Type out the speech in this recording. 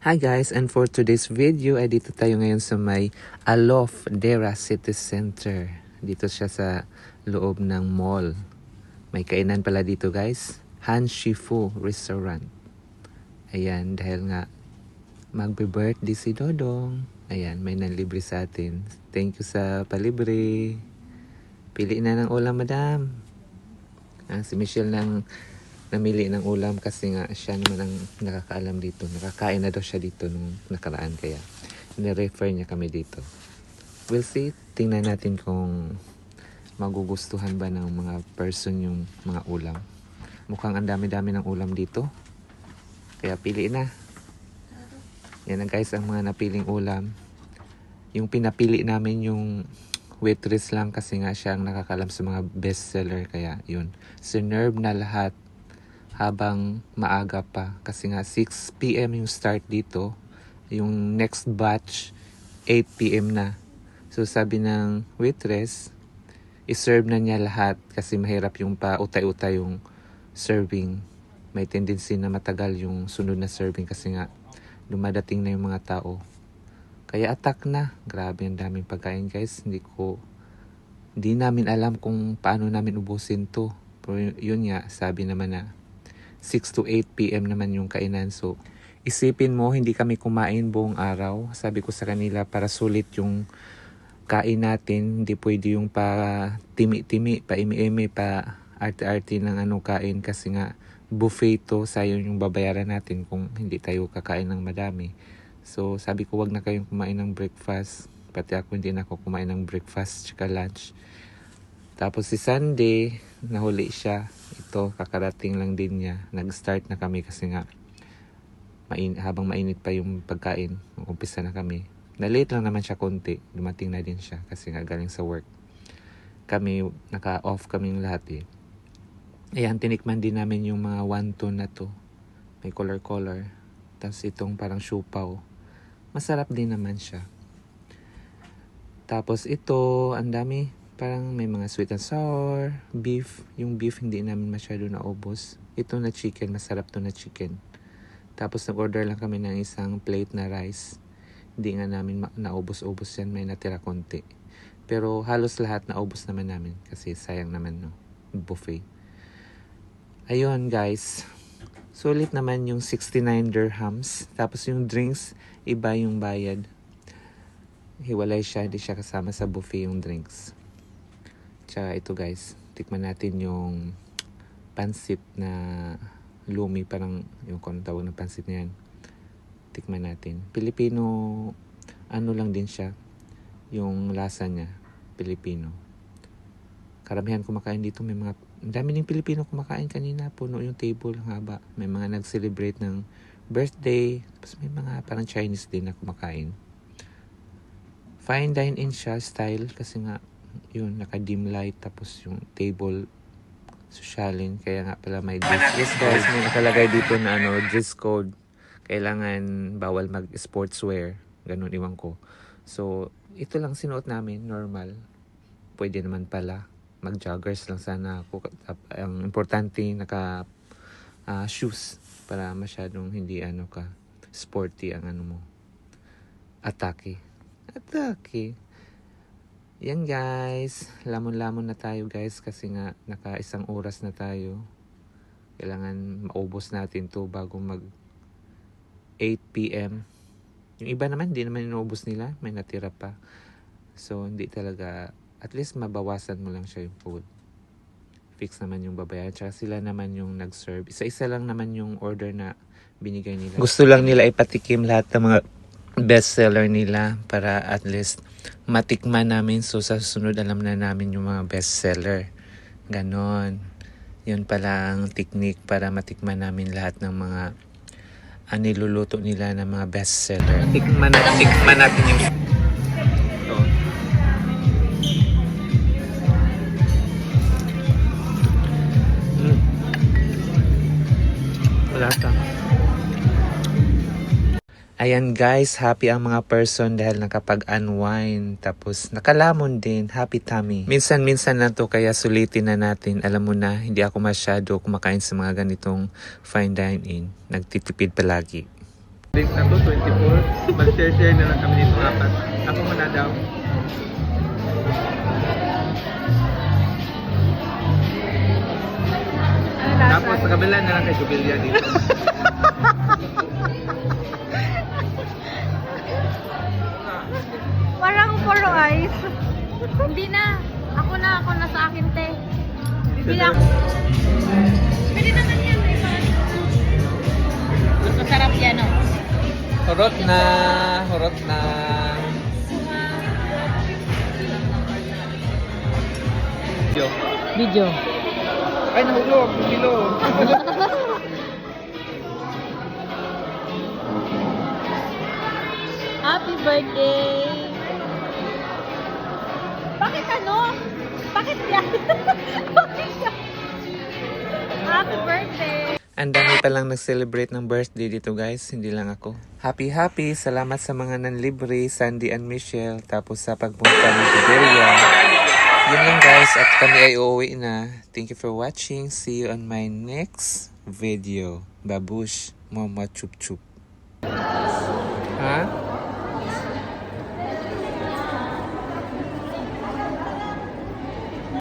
Hi guys, and for today's video ay dito tayo ngayon sa may Alof Dera City Center. Dito siya sa loob ng mall. May kainan pala dito guys. Han Shifu Restaurant. Ayan, dahil nga magbe-birthday si Dodong. Ayan, may nanlibre sa atin. Thank you sa palibre. Pili na ng ulam, madam. Si Michelle nang namili ng ulam kasi nga siya naman ang nakakaalam dito. Nakakain na daw siya dito nung nakaraan kaya nirefer niya kami dito. We'll see. Tingnan natin kung magugustuhan ba ng mga person yung mga ulam. Mukhang ang dami-dami ng ulam dito. Kaya pili na. Yan na guys ang mga napiling ulam. Yung pinapili namin yung waitress lang kasi nga siya ang nakakalam sa mga bestseller. Kaya yun. Sinerve na lahat habang maaga pa kasi nga 6 PM yung start dito, yung next batch 8 PM na. So sabi ng waitress, iserve na niya lahat kasi mahirap yung pa-utay-utay yung serving. May tendency na matagal yung sunod na serving kasi nga dumadating na yung mga tao. Kaya attack na. Grabe ang daming pagkain guys. Hindi namin alam kung paano namin ubusin to. Pero yun nga, sabi naman na 6 to 8 PM naman yung kainan. So, isipin mo, hindi kami kumain buong araw. Sabi ko sa kanila, para sulit yung kain natin. Hindi pwede yung pa timi-timi, pa imi-imi, pa arte-arte ng kain. Kasi nga, buffet to. Sayang yung babayaran natin kung hindi tayo kakain ng madami. So, sabi ko, wag na kayong kumain ng breakfast. Pati ako, hindi na ako kumain ng breakfast tsaka lunch. Tapos si Sunday, nahuli siya. Ito, kakarating lang din niya. Nag-start na kami kasi nga habang mainit pa yung pagkain, umpisa na kami. Na-late lang naman siya konti. Dumating na din siya kasi nga galing sa work. Kami, naka-off kaming lahat eh. Ayan, tinikman din namin yung mga wonton na to. May color-color. Tapos itong parang siupaw. Masarap din naman siya. Tapos ito, ang dami. Parang may mga sweet and sour, beef. Yung beef hindi namin masyado naubos. Ito na chicken, masarap to na chicken. Tapos nag-order lang kami ng isang plate na rice. Hindi nga namin naubos-ubos yan, may natira konti. Pero halos lahat naubos naman namin kasi sayang naman no, buffet. Ayun guys, sulit naman yung 69 dirhams. Tapos yung drinks, iba yung bayad. Hiwalay siya, hindi siya kasama sa buffet yung drinks. Tsaka ito guys, tikman natin yung pansit na lumi, parang yung kung tawag na pansit na yan. Tikman natin. Pilipino, lang din siya. Yung lasa niya, Pilipino. Karamihan kumakain dito, may mga, dami ng Pilipino kumakain kanina. Puno yung table, ang haba. May mga nag-celebrate ng birthday. Tapos may mga parang Chinese din na kumakain. Fine dine-in siya, style, kasi nga, yun, naka-dim light, tapos yung table, sosyalin, kaya nga pala may dress. Yes guys, may nakalagay dito na dress code. Kailangan bawal mag-sportswear. Ganun, iwan ko. So, ito lang sinuot namin, normal. Pwede naman pala. Mag-joggers lang sana ako. Ang importante, shoes. Para masyadong hindi sporty ang mo. Atake. Yan guys, lamon-lamon na tayo guys kasi nga naka isang oras na tayo. Kailangan maubos natin to bago mag 8 PM. Yung iba naman, hindi naman inuubos nila, may natira pa. So hindi talaga, at least mabawasan mo lang siya yung food. Fix naman yung babayaran, tsaka sila naman yung nag-serve. Isa-isa lang naman yung order na binigay nila. Gusto lang nila ipatikim lahat ng mga bestseller nila para at least matikman namin. So sa susunod alam na namin yung mga bestseller. Ganon. Yun pala ang technique para matikman namin lahat ng mga niluluto nila ng mga bestseller. Tikman natin yung ito. Wala ta. Ayan guys, happy ang mga person dahil nakapag-unwind. Tapos nakalamon din, happy tummy. Minsan-minsan na to kaya sulitin na natin. Alam mo na, hindi ako masyado kumakain sa mga ganitong fine dine-in. Nagtitipid palagi. Drinks na to, 24. Mag-share-share na lang kami dito apat. Ako muna daw. Tapos sa kabila na lang kay Jubilia dito. Parang puro ice. Hindi na. Ako na sa akin, te. Bibili ako. Pwede naman yan, Raymond. Mas masarap yan, oh. Hurot na. Hurot na. Video. Video. Ay, nahulog. Nahulog. Happy birthday! Bakit ano? Bakit yan? Bakit yan? Happy birthday! Ang dami palang nag-celebrate ng birthday dito guys, hindi lang ako. Happy happy, salamat sa mga nanlibre, Sandy and Michelle, tapos sa pagpunta ng Jubilia. Yun lang guys, at kami ay uuwi na. Thank you for watching, see you on my next video. Babush, mama chup chup. Ha?